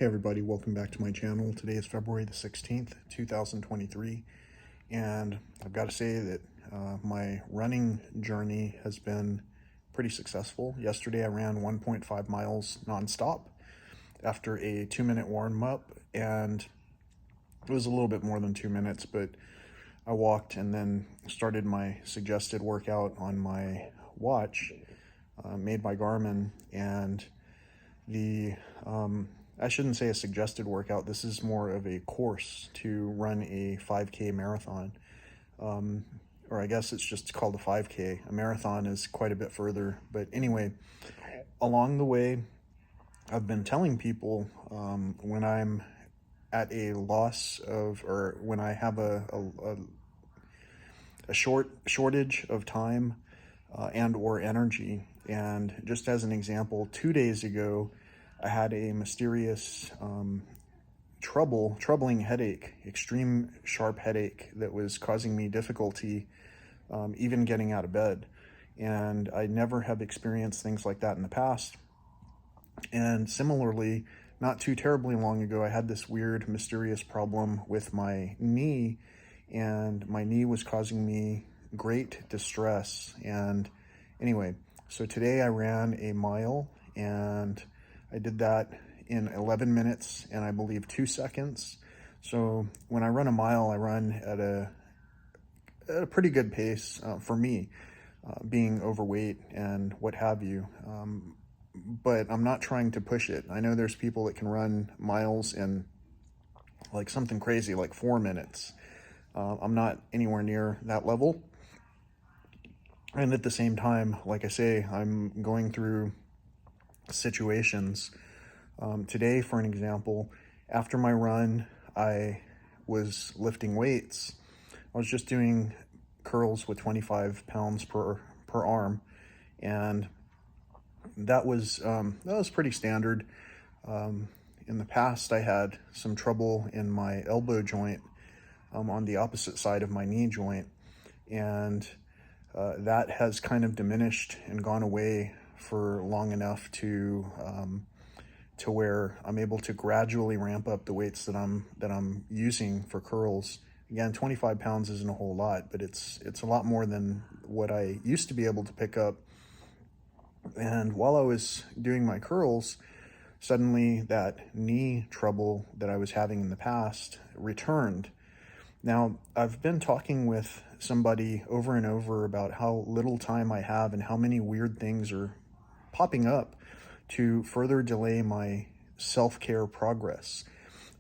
Hey everybody, welcome back to my channel. Today is February the 16th, 2023, and I've got to say that my running journey has been pretty successful. Yesterday I ran 1.5 miles nonstop after a 2-minute warm-up, and it was a little bit more than 2 minutes, but I walked and then started my suggested workout on my watch made by Garmin, and the I shouldn't say a suggested workout. This is more of a course to run a 5K marathon. Or I guess it's just called a 5K. A marathon is quite a bit further. But anyway, along the way, I've been telling people when I'm at a loss of, or when I have a shortage of time and or energy. And just as an example, 2 days ago, I had a mysterious troubling headache, extreme sharp headache that was causing me difficulty even getting out of bed. And I never have experienced things like that in the past. And similarly, not too terribly long ago, I had this weird, mysterious problem with my knee, and my knee was causing me great distress. And anyway, so today I ran a mile, and I did that in 11 minutes and I believe 2 seconds. So when I run a mile, I run at a pretty good pace for me, being overweight and what have you. But I'm not trying to push it. I know there's people that can run miles in like something crazy, like 4 minutes. I'm not anywhere near that level. And at the same time, like I say, I'm going through situations. Today, for an example, after my run, I was lifting weights. I was just doing curls with 25 pounds per arm, and that was pretty standard. In the past, I had some trouble in my elbow joint on the opposite side of my knee joint, and that has kind of diminished and gone away for long enough to where I'm able to gradually ramp up the weights that I'm using for curls. Again, 25 pounds isn't a whole lot, but it's a lot more than what I used to be able to pick up. And while I was doing my curls, suddenly that knee trouble that I was having in the past returned. Now, I've been talking with somebody over and over about how little time I have and how many weird things are popping up to further delay my self-care progress.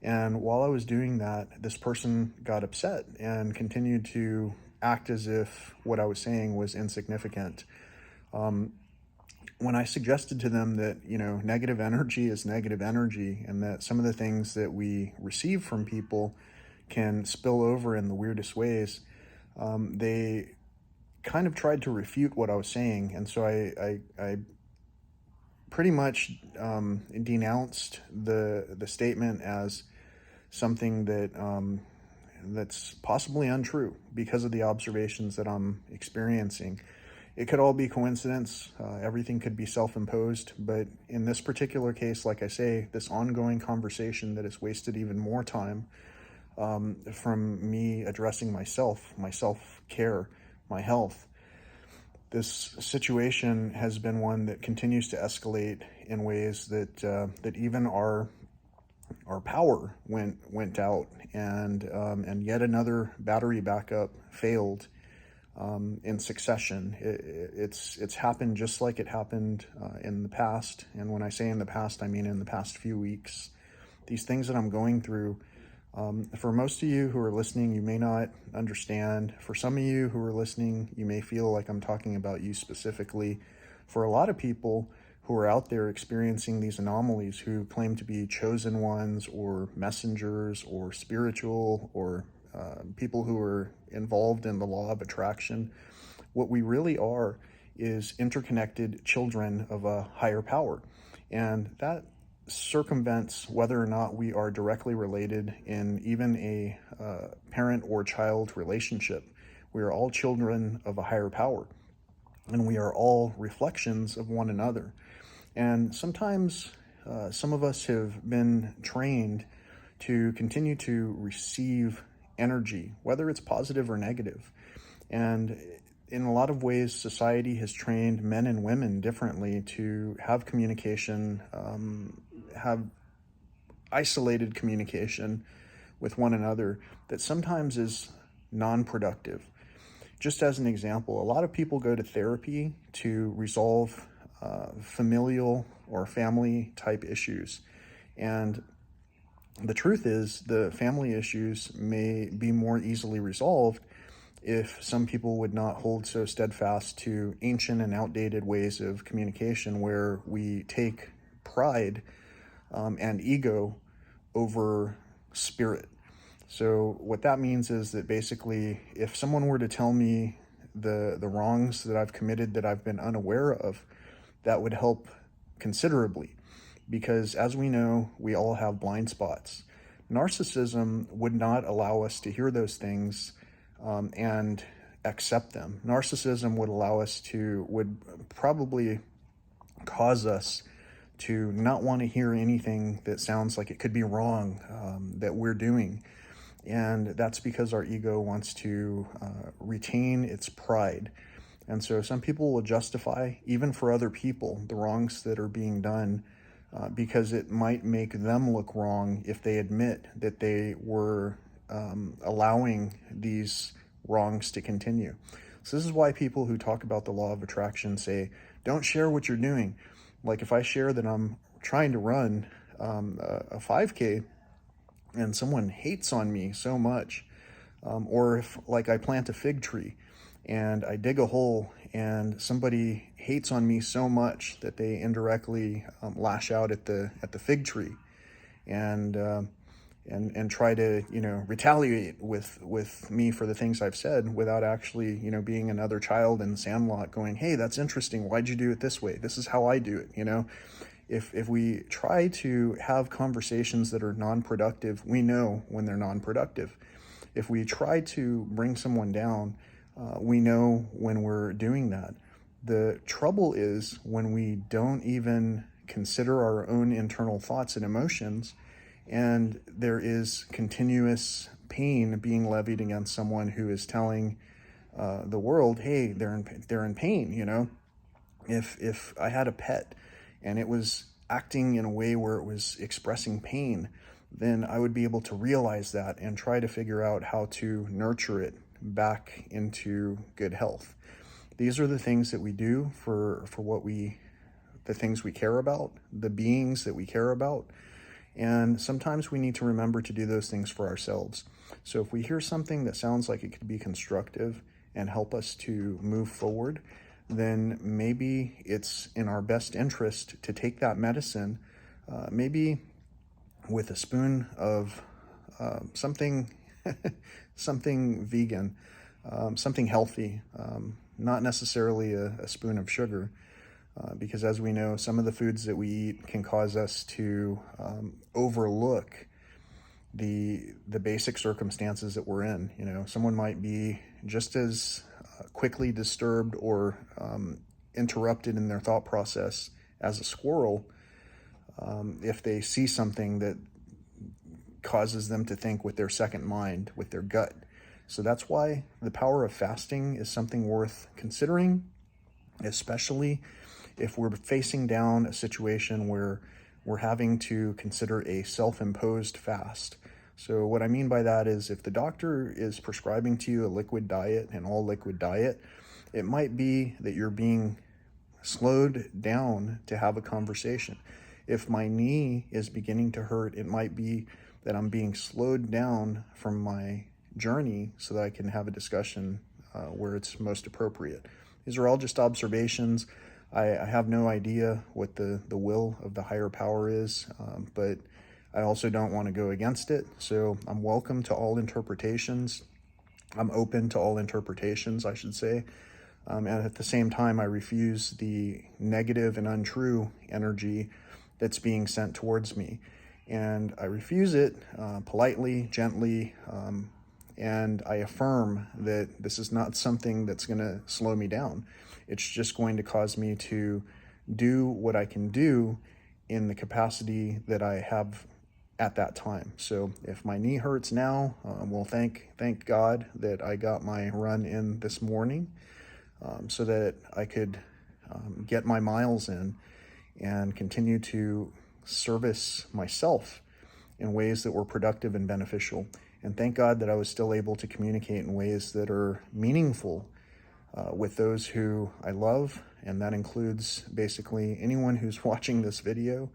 And while I was doing that, this person got upset and continued to act as if what I was saying was insignificant. When I suggested to them that, negative energy is negative energy, and that some of the things that we receive from people can spill over in the weirdest ways, they kind of tried to refute what I was saying. And so I pretty much denounced the statement as something that that's possibly untrue because of the observations that I'm experiencing. It could all be coincidence. Everything could be self-imposed. But in this particular case, like I say, this ongoing conversation that has wasted even more time from me addressing myself, my self-care, my health. This situation has been one that continues to escalate in ways that that even our power went out, and yet another battery backup failed in succession. It's happened just like it happened in the past. And when I say in the past, I mean in the past few weeks. These things that I'm going through, for most of you who are listening, you may not understand. For some of you who are listening, you may feel like I'm talking about you specifically. For a lot of people who are out there experiencing these anomalies, who claim to be chosen ones or messengers or spiritual or people who are involved in the law of attraction, what we really are is interconnected children of a higher power. And that circumvents whether or not we are directly related in even a parent or child relationship. We are all children of a higher power, and we are all reflections of one another. And sometimes some of us have been trained to continue to receive energy, whether it's positive or negative. And in a lot of ways, society has trained men and women differently to have communication, have isolated communication with one another that sometimes is non-productive. Just as an example, a lot of people go to therapy to resolve familial or family type issues. And the truth is, the family issues may be more easily resolved if some people would not hold so steadfast to ancient and outdated ways of communication, where we take pride and ego over spirit. So what that means is that basically, if someone were to tell me the wrongs that I've committed that I've been unaware of, that would help considerably. Because as we know, we all have blind spots. Narcissism would not allow us to hear those things and accept them. Narcissism would probably cause us to not want to hear anything that sounds like it could be wrong that we're doing. And that's because our ego wants to retain its pride. And so some people will justify, even for other people, the wrongs that are being done because it might make them look wrong if they admit that they were allowing these wrongs to continue. So this is why people who talk about the law of attraction say, don't share what you're doing. Like if I share that I'm trying to run a 5K and someone hates on me so much, or if like I plant a fig tree and I dig a hole and somebody hates on me so much that they indirectly lash out at the fig tree and try to retaliate with me for the things I've said, without actually being another child in Sandlot going, hey, that's interesting, why'd you do it this way, this is how I do it. If we try to have conversations that are non-productive, we know when they're non-productive. If we try to bring someone down, we know when we're doing that. The trouble is when we don't even consider our own internal thoughts and emotions, and there is continuous pain being levied against someone who is telling the world, hey, they're in pain. If I had a pet and it was acting in a way where it was expressing pain, then I would be able to realize that and try to figure out how to nurture it back into good health. These are the things that we do for the things we care about, the beings that we care about. And sometimes we need to remember to do those things for ourselves. So if we hear something that sounds like it could be constructive and help us to move forward, then maybe it's in our best interest to take that medicine, maybe with a spoon of something something vegan, something healthy, not necessarily a spoon of sugar, because as we know, some of the foods that we eat can cause us to overlook the basic circumstances that we're in. Someone might be just as quickly disturbed or interrupted in their thought process as a squirrel if they see something that causes them to think with their second mind, with their gut. So that's why the power of fasting is something worth considering, especially if we're facing down a situation where we're having to consider a self-imposed fast. So what I mean by that is, if the doctor is prescribing to you a liquid diet, an all liquid diet, it might be that you're being slowed down to have a conversation. If my knee is beginning to hurt, it might be that I'm being slowed down from my journey so that I can have a discussion where it's most appropriate. These are all just observations. I have no idea what the will of the higher power is, but I also don't want to go against it. So I'm welcome to all interpretations. I'm open to all interpretations, I should say. And at the same time, I refuse the negative and untrue energy that's being sent towards me. And I refuse it politely, gently, and I affirm that this is not something that's going to slow me down. It's just going to cause me to do what I can do in the capacity that I have at that time. So if my knee hurts now, well, thank God that I got my run in this morning, so that I could get my miles in and continue to service myself in ways that were productive and beneficial. And thank God that I was still able to communicate in ways that are meaningful with those who I love, and that includes basically anyone who's watching this video.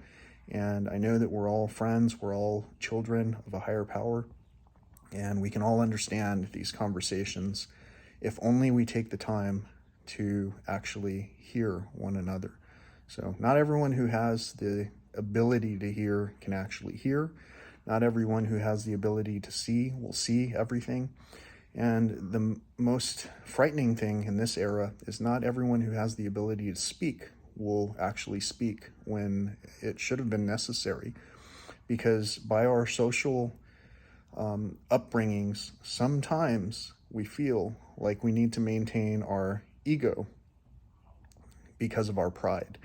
And I know that we're all friends, we're all children of a higher power, and we can all understand these conversations if only we take the time to actually hear one another. So not everyone who has the ability to hear can actually hear. Not everyone who has the ability to see will see everything. And the most frightening thing in this era is not everyone who has the ability to speak will actually speak when it should have been necessary. Because by our social upbringings, sometimes we feel like we need to maintain our ego because of our pride.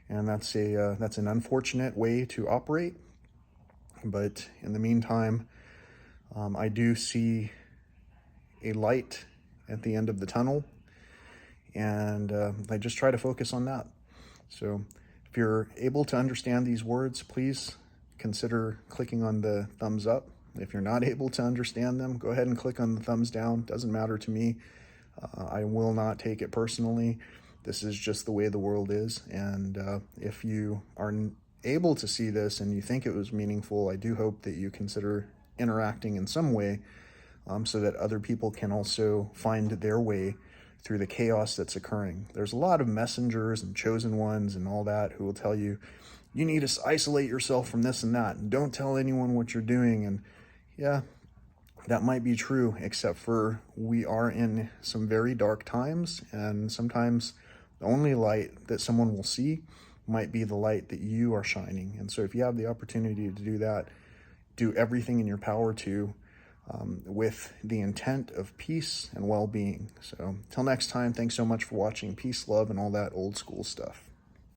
And that's an unfortunate way to operate. But in the meantime, I do see a light at the end of the tunnel, and I just try to focus on that. So if you're able to understand these words, please consider clicking on the thumbs up. If you're not able to understand them, go ahead and click on the thumbs down. Doesn't matter to me. I will not take it personally. This is just the way the world is. And if you are able to see this and you think it was meaningful, I do hope that you consider interacting in some way, so that other people can also find their way through the chaos that's occurring. There's a lot of messengers and chosen ones and all that who will tell you, you need to isolate yourself from this and that, and don't tell anyone what you're doing. And yeah, that might be true, except for we are in some very dark times, and sometimes the only light that someone will see might be the light that you are shining. And so if you have the opportunity to do that, do everything in your power to, with the intent of peace and well-being. So till next time, thanks so much for watching. Peace, love, and all that old school stuff.